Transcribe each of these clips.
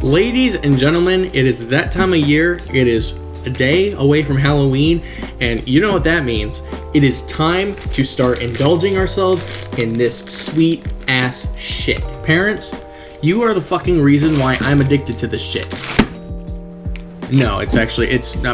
Ladies and gentlemen, it is that time of year. It is a day away from Halloween, and you know what that means. It is time to start indulging ourselves in this sweet ass shit. Parents, you are the fucking reason why I'm addicted to this shit. No, it's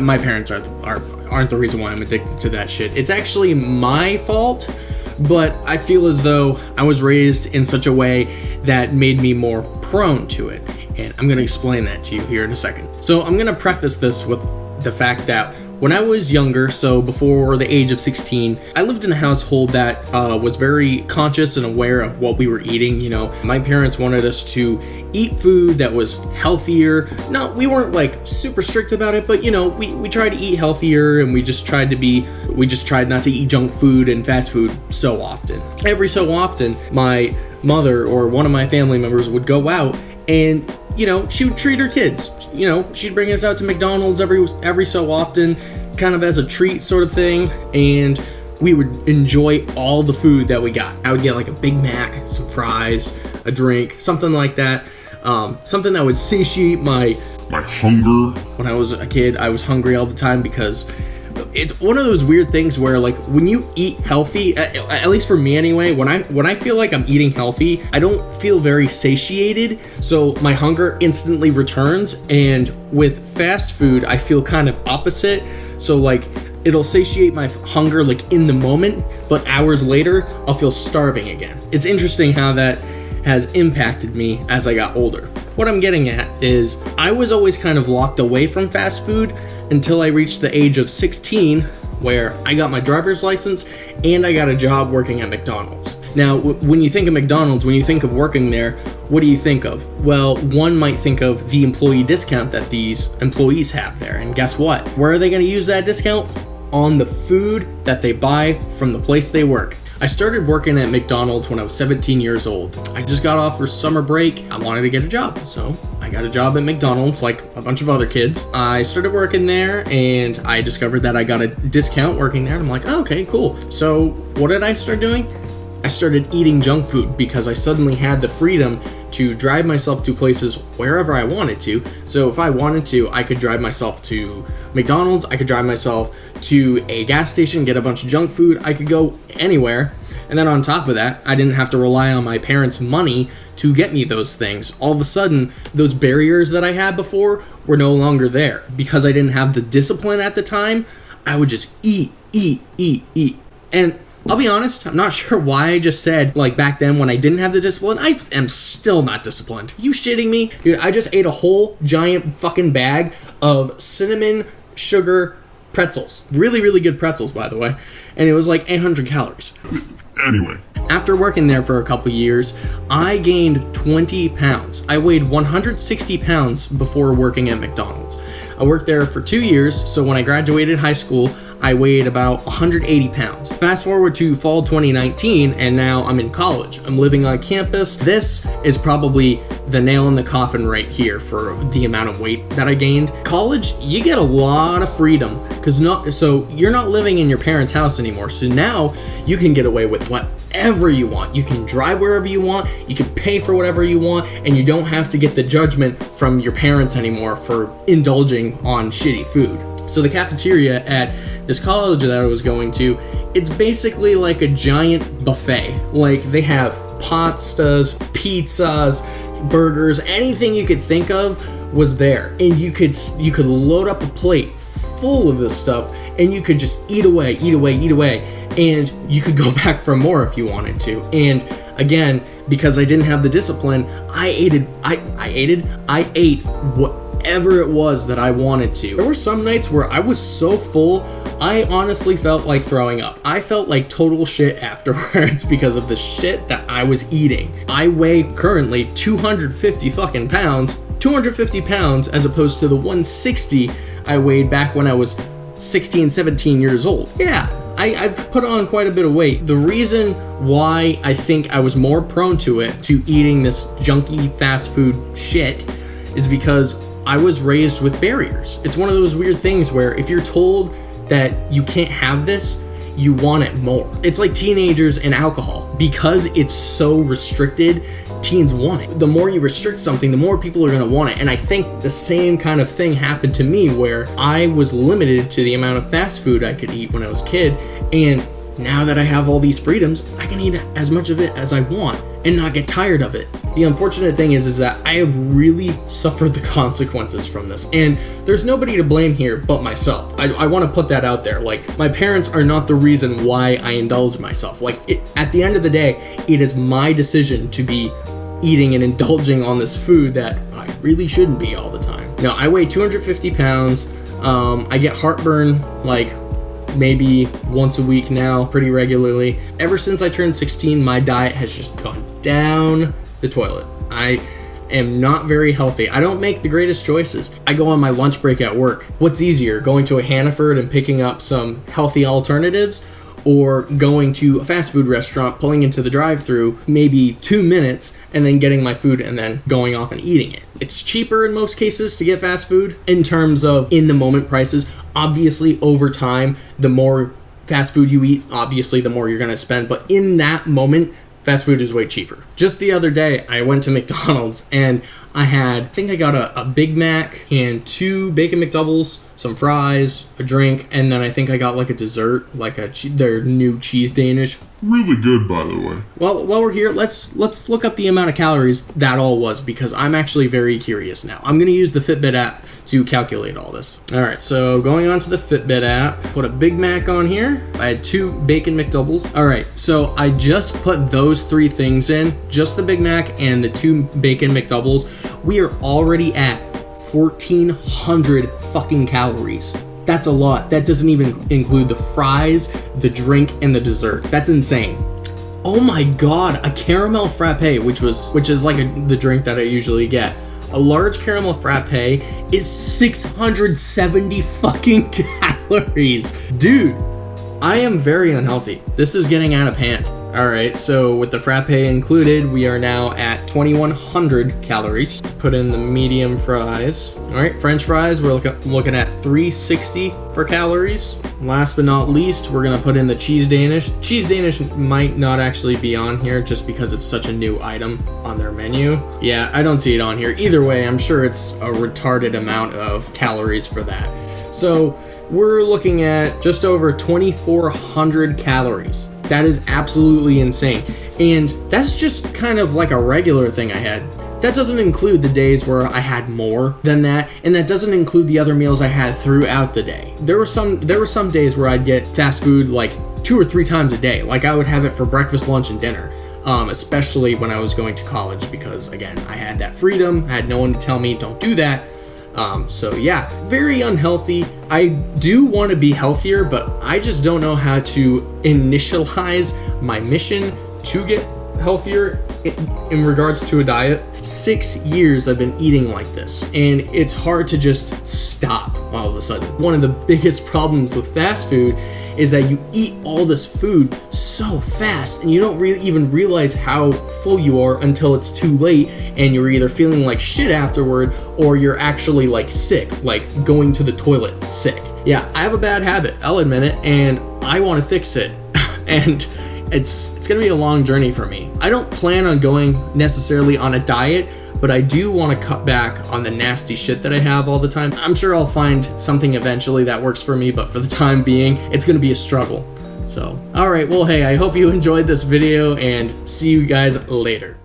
my parents aren't the reason why I'm addicted to that shit. It's actually my fault, but I feel as though I was raised in such a way that made me more prone to it. And I'm going to explain that to you here in a second. So I'm going to preface this with the fact that when I was younger, so before the age of 16, I lived in a household that was very conscious and aware of what we were eating. You know, my parents wanted us to eat food that was healthier. No, we weren't like super strict about it, but you know, we tried to eat healthier, and we just tried not to eat junk food and fast food so often. Every so often, my mother or one of my family members would go out and, you know, she would treat her kids. You know, she'd bring us out to McDonald's every so often, kind of as a treat sort of thing, and we would enjoy all the food that we got. I would get like a Big Mac, some fries, a drink, something like that. Something that would satiate my hunger. When I was a kid, I was hungry all the time because it's one of those weird things where, like, when you eat healthy, at least for me anyway, when I feel like I'm eating healthy, I don't feel very satiated, so my hunger instantly returns. And with fast food, I feel kind of opposite. So like, it'll satiate my hunger like in the moment, but hours later, I'll feel starving again. It's interesting how that has impacted me as I got older. What I'm getting at is I was always kind of locked away from fast food until I reached the age of 16, where I got my driver's license and I got a job working at McDonald's. Now, when you think of McDonald's, when you think of working there, what do you think of? Well, one might think of the employee discount that these employees have there. And guess what? Where are they going to use that discount? On the food that they buy from the place they work. I started working at McDonald's when I was 17 years old. I just got off for summer break. I wanted to get a job, so I got a job at McDonald's like a bunch of other kids. I started working there, and I discovered that I got a discount working there, and I'm like, oh, okay, cool. So what did I start doing? I started eating junk food because I suddenly had the freedom to drive myself to places wherever I wanted to. So if I wanted to, I could drive myself to McDonald's, I could drive myself to a gas station, get a bunch of junk food, I could go anywhere. And then on top of that, I didn't have to rely on my parents' money to get me those things. All of a sudden, those barriers that I had before were no longer there. Because I didn't have the discipline at the time, I would just eat. And I'll be honest, I'm not sure why I just said, like, back then when I didn't have the discipline. I am still not disciplined. You shitting me? Dude, I just ate a whole giant fucking bag of cinnamon sugar pretzels. Really, really good pretzels, by the way. And it was like 800 calories. Anyway. After working there for a couple years, I gained 20 pounds. I weighed 160 pounds before working at McDonald's. I worked there for 2 years, so when I graduated high school, I weighed about 180 pounds. Fast forward to fall 2019, and now I'm in college. I'm living on campus. This is probably the nail in the coffin right here for the amount of weight that I gained. College, you get a lot of freedom, so you're not living in your parents' house anymore. So now you can get away with whatever you want. You can drive wherever you want, you can pay for whatever you want, and you don't have to get the judgment from your parents anymore for indulging on shitty food. So the cafeteria at this college that I was going to, it's basically like a giant buffet. Like, they have pastas, pizzas, burgers, anything you could think of was there. And you could load up a plate full of this stuff, and you could just eat away. And you could go back for more if you wanted to. And again, because I didn't have the discipline, I ate whatever it was that I wanted to. There were some nights where I was so full, I honestly felt like throwing up. I felt like total shit afterwards because of the shit that I was eating. I weigh currently 250 fucking pounds, 250 pounds as opposed to the 160 I weighed back when I was 16, 17 years old. Yeah, I've put on quite a bit of weight. The reason why I think I was more prone to eating this junky fast food shit, is because I was raised with barriers. It's one of those weird things where if you're told that you can't have this, you want it more. It's like teenagers and alcohol. Because it's so restricted, teens want it. The more you restrict something, the more people are gonna want it. And I think the same kind of thing happened to me, where I was limited to the amount of fast food I could eat when I was a kid. And now that I have all these freedoms, I can eat as much of it as I want and not get tired of it. The unfortunate thing is that I have really suffered the consequences from this, and there's nobody to blame here but myself. I want to put that out there. Like, my parents are not the reason why I indulge myself. Like, at the end of the day, it is my decision to be eating and indulging on this food that I really shouldn't be all the time. Now, I weigh 250 pounds. I get heartburn like maybe once a week now, pretty regularly. Ever since I turned 16, my diet has just gone down the toilet. I am not very healthy. I don't make the greatest choices. I go on my lunch break at work. What's easier, going to a Hannaford and picking up some healthy alternatives, or going to a fast food restaurant, pulling into the drive-thru, maybe 2 minutes, and then getting my food and then going off and eating it? It's cheaper in most cases to get fast food in terms of in-the-moment prices. Obviously, over time, the more fast food you eat, obviously the more you're gonna spend, but in that moment, fast food is way cheaper. Just the other day, I went to McDonald's and I think I got a Big Mac and 2 Bacon McDoubles, some fries, a drink, and then I think I got like a dessert, like their new cheese Danish. Really good, by the way. Well, while we're here, let's look up the amount of calories that all was, because I'm actually very curious now. I'm gonna use the Fitbit app to calculate all this. All right, so going on to the Fitbit app, put a Big Mac on here. I had 2 Bacon McDoubles. All right, so I just put those 3 things in, just the Big Mac and the 2 Bacon McDoubles. We are already at 1,400 fucking calories. That's a lot. That doesn't even include the fries, the drink, and the dessert. That's insane. Oh my god, a caramel frappe, which is like the drink that I usually get. A large caramel frappe is 670 fucking calories. Dude, I am very unhealthy. This is getting out of hand. All right, so with the frappe included, we are now at 2,100 calories. Let's put in the medium fries. All right, French fries, we're looking at 360 for calories. Last but not least, we're gonna put in the cheese Danish. The cheese Danish might not actually be on here just because it's such a new item on their menu. Yeah, I don't see it on here. Either way, I'm sure it's a retarded amount of calories for that. So we're looking at just over 2,400 calories. That is absolutely insane. And that's just kind of like a regular thing I had. That doesn't include the days where I had more than that, and that doesn't include the other meals I had throughout the day. There were some days where I'd get fast food like 2 or 3 times a day. Like, I would have it for breakfast, lunch, and dinner. Especially when I was going to college, because again, I had that freedom. I had no one to tell me don't do that. So yeah, very unhealthy. I do want to be healthier, but I just don't know how to initialize my mission to get healthier in regards to a diet. 6 years I've been eating like this, and it's hard to just stop all of a sudden. One of the biggest problems with fast food is that you eat all this food so fast and you don't really even realize how full you are until it's too late and you're either feeling like shit afterward or you're actually like sick, like going to the toilet sick. Yeah, I have a bad habit, I'll admit it, and I want to fix it. And it's gonna be a long journey for me. I don't plan on going necessarily on a diet, but I do want to cut back on the nasty shit that I have all the time. I'm sure I'll find something eventually that works for me, but for the time being, it's gonna be a struggle. So, all right, well, hey, I hope you enjoyed this video, and see you guys later.